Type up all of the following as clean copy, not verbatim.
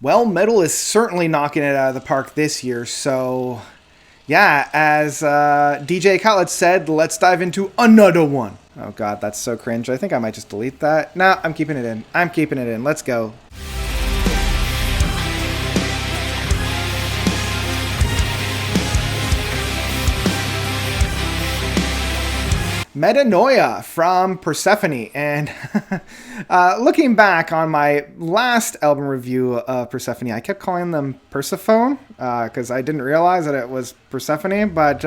Well, metal is certainly knocking it out of the park this year, so yeah, as DJ Khaled said, let's dive into another one. Oh god, that's so cringe. I think I might just delete that. Nah, I'm keeping it in. I'm keeping it in. Let's go. Metanoia from Persefone. And looking back on my last album review of Persefone, I kept calling them Persefone because I didn't realize that it was Persefone, but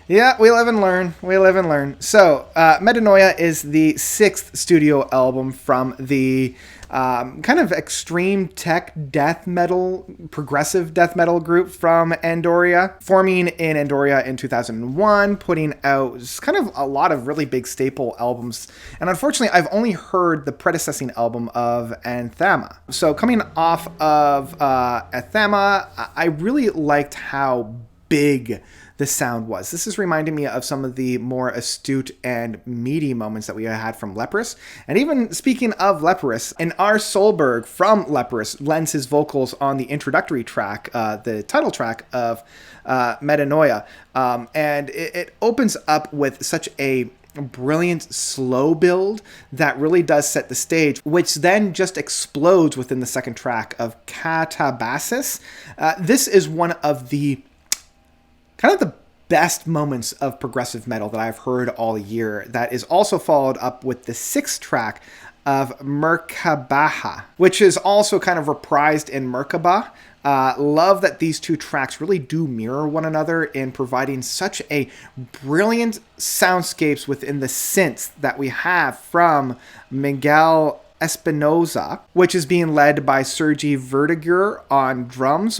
yeah, we live and learn. We live and learn. So, Metanoia is the sixth studio album from the kind of extreme tech death metal, progressive death metal group from Andoria, forming in Andoria in 2001, putting out kind of a lot of really big staple albums. And unfortunately, I've only heard the predecessing album of Anthema. So, coming off of Anthema, I really liked how big the sound was. This is reminding me of some of the more astute and meaty moments that we had from Leprous. And even speaking of Leprous, and R. Solberg from Leprous lends his vocals on the introductory track, the title track of Metanoia. And it opens up with such a brilliant slow build that really does set the stage, which then just explodes within the second track of Catabasis. This is one of the kind of the best moments of progressive metal that I've heard all year. That is also followed up with the sixth track of Merkabaha, which is also kind of reprised in Merkaba. Love that these two tracks really do mirror one another in providing such a brilliant soundscapes within the synths that we have from Miguel Espinoza, which is being led by Sergi Verdiger on drums,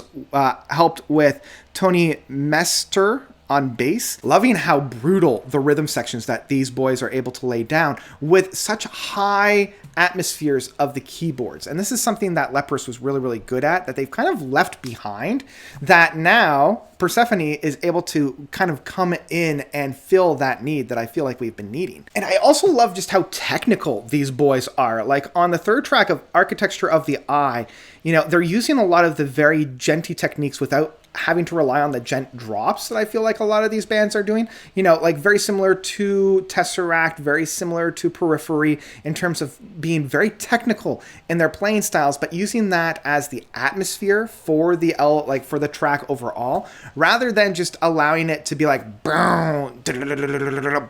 helped with Tony Mester on bass. Loving how brutal the rhythm sections that these boys are able to lay down with such high atmospheres of the keyboards. And this is something that Leprous was really, really good at, that they've kind of left behind, that now Persefone is able to kind of come in and fill that need that I feel like we've been needing. And I also love just how technical these boys are. Like on the third track of Architecture of the Eye, they're using a lot of the very genty techniques without having to rely on the gent drops that I feel like a lot of these bands are doing. Like very similar to Tesseract, very similar to Periphery in terms of being very technical in their playing styles, but using that as the atmosphere for the for the track overall, rather than just allowing it to be like bow,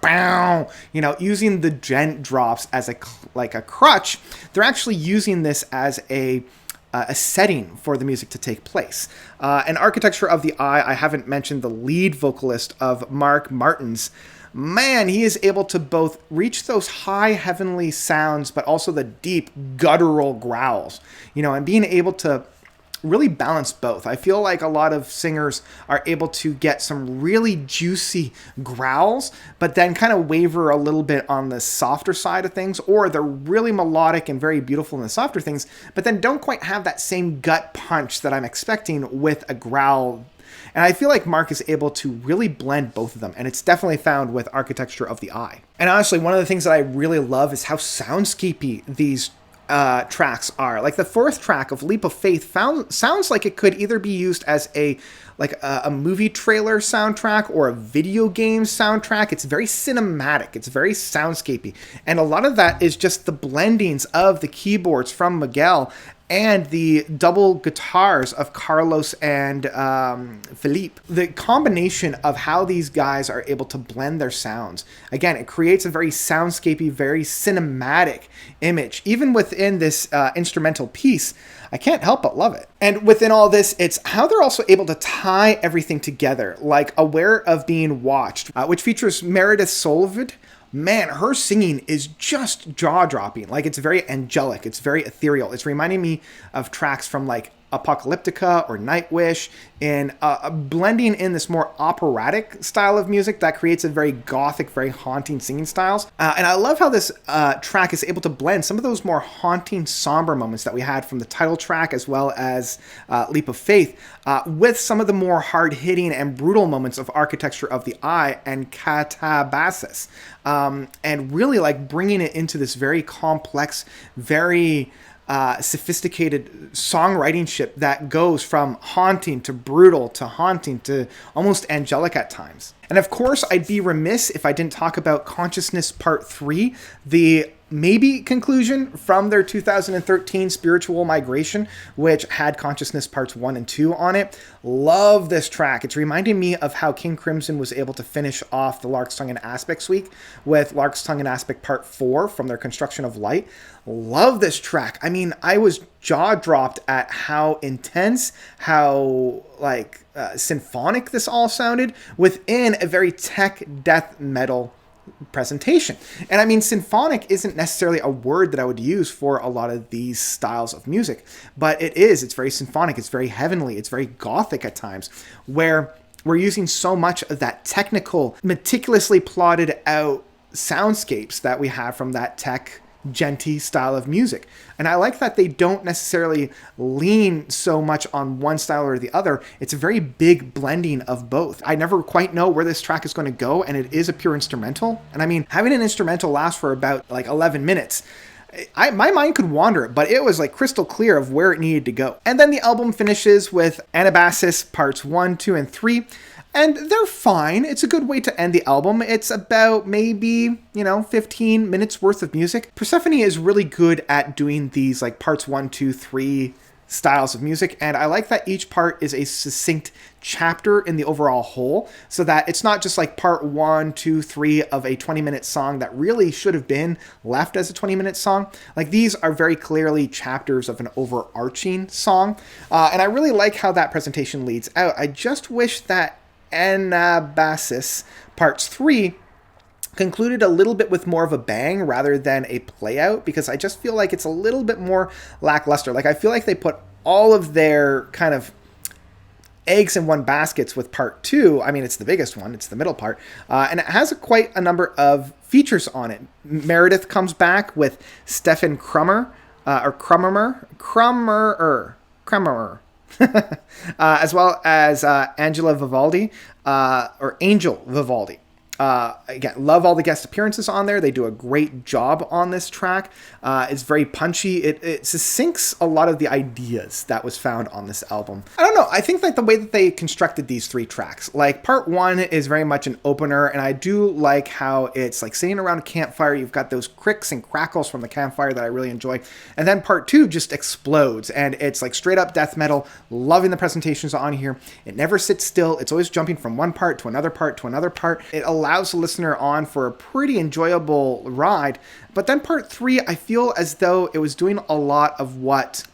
bow, using the gent drops as a crutch. They're actually using this as a setting for the music to take place. And Architecture of the Eye, I haven't mentioned the lead vocalist of Mark Martins. Man, he is able to both reach those high heavenly sounds, but also the deep guttural growls, and being able to really balance both. I feel like a lot of singers are able to get some really juicy growls, but then kind of waver a little bit on the softer side of things, or they're really melodic and very beautiful in the softer things, but then don't quite have that same gut punch that I'm expecting with a growl. And I feel like Mark is able to really blend both of them, and it's definitely found with Architecture of the Eye. And honestly, one of the things that I really love is how soundscapey these tracks are. Like the fourth track of Leap of Faith sounds like it could either be used as a movie trailer soundtrack or a video game soundtrack. It's very cinematic. It's very soundscapey. And a lot of that is just the blendings of the keyboards from Miguel and the double guitars of Carlos and Philippe. The combination of how these guys are able to blend their sounds, again, it creates a very soundscapey, very cinematic image. Even within this instrumental piece, I can't help but love it. And within all this, it's how they're also able to tie everything together, like Aware of Being Watched, which features Meredith Solvid. Man, her singing is just jaw-dropping. Like, it's very angelic. It's very ethereal. It's reminding me of tracks from, like, Apocalyptica or Nightwish, and blending in this more operatic style of music that creates a very gothic, very haunting singing styles. And I love how this track is able to blend some of those more haunting, somber moments that we had from the title track as well as Leap of Faith with some of the more hard-hitting and brutal moments of Architecture of the Eye and Catabasis. And really like bringing it into this very complex, very sophisticated songwriting that goes from haunting to brutal to haunting to almost angelic at times. And of course, I'd be remiss if I didn't talk about Consciousness Part 3, the maybe conclusion from their 2013 Spiritual Migration, which had Consciousness Parts 1 and 2 on it. Love this track. It's reminding me of how King Crimson was able to finish off the Lark's Tongue and Aspects week with Lark's Tongue and Aspect Part 4 from their Construction of Light. Love this track. I mean, I was jaw-dropped at how intense, how symphonic this all sounded within a very tech death metal presentation. And I mean, symphonic isn't necessarily a word that I would use for a lot of these styles of music, but it's very symphonic, it's very heavenly, it's very gothic at times, where we're using so much of that technical, meticulously plotted out soundscapes that we have from that tech genty style of music. And I like that they don't necessarily lean so much on one style or the other. It's a very big blending of both. I never quite know where this track is going to go, and it is a pure instrumental. And I mean, having an instrumental last for about 11 minutes, my mind could wander, but it was crystal clear of where it needed to go. And then the album finishes with Anabasis Parts 1, 2, and 3. And they're fine. It's a good way to end the album. It's about maybe, 15 minutes worth of music. Persefone is really good at doing these parts 1, 2, 3 styles of music. And I like that each part is a succinct chapter in the overall whole, so that it's not just part 1, 2, 3 of a 20-minute song that really should have been left as a 20-minute song. These are very clearly chapters of an overarching song. And I really like how that presentation leads out. I just wish that Anabasis Parts 3 concluded a little bit with more of a bang rather than a play out, because I just feel like it's a little bit more lackluster. I feel like they put all of their kind of eggs in one basket with Part 2. I mean, it's the biggest one. It's the middle part. And it has quite a number of features on it. Meredith comes back with Stefan Krummer, as well as Angela Vivaldi, or Angel Vivaldi. Again, love all the guest appearances on there. They do a great job on this track. It's very punchy. It succinks a lot of the ideas that was found on this album. I don't know. I think the way that they constructed these 3 tracks, part 1 is very much an opener, and I do like how it's sitting around a campfire. You've got those cricks and crackles from the campfire that I really enjoy. And then part 2 just explodes, and it's straight up death metal. Loving the presentations on here. It never sits still. It's always jumping from one part to another part to another part. It allows the listener on for a pretty enjoyable ride. But then part 3, I feel as though it was doing a lot of what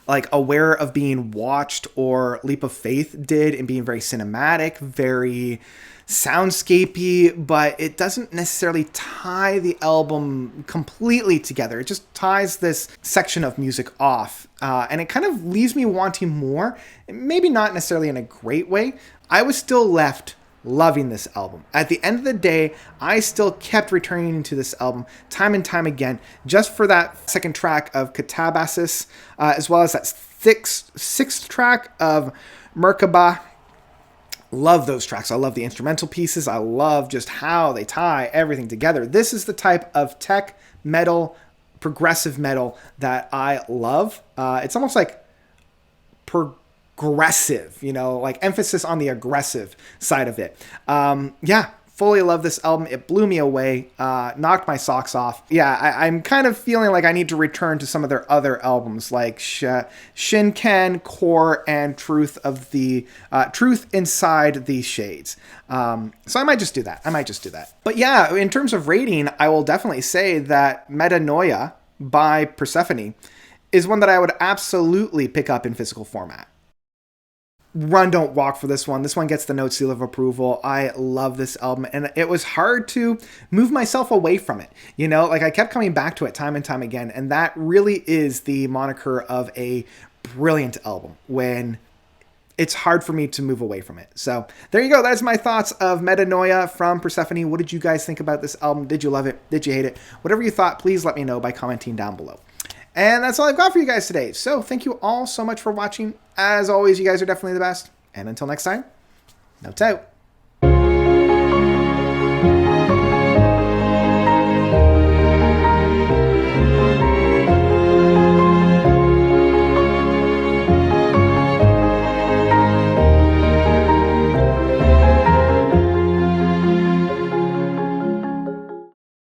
Aware of Being Watched or Leap of Faith did, in being very cinematic, very soundscapey, but it doesn't necessarily tie the album completely together. It just ties this section of music off, and it kind of leaves me wanting more, maybe not necessarily in a great way. I was still left loving this album. At the end of the day, I still kept returning to this album time and time again, just for that second track of Katabasis, as well as that sixth track of Merkaba. Love those tracks. I love the instrumental pieces. I love just how they tie everything together. This is the type of tech metal, progressive metal that I love. It's almost progressive, emphasis on the aggressive side of it. Fully love this album. It blew me away, knocked my socks off. I'm kind of feeling like I need to return to some of their other albums, like Shinken, Core, and Truth Inside the Shades. So I might just do that. But in terms of rating, I will definitely say that Metanoia by Persefone is one that I would absolutely pick up in physical format. Run, don't walk for this one. This one gets the note seal of approval. I love this album, and it was hard to move myself away from it. I kept coming back to it time and time again, and that really is the moniker of a brilliant album, when it's hard for me to move away from it. So there you go. That's my thoughts of Metanoia from Persefone. What did you guys think about this album? Did you love it? Did you hate it? Whatever you thought, please let me know by commenting down below. And that's all I've got for you guys today. So thank you all so much for watching. As always, you guys are definitely the best. And until next time, notes out.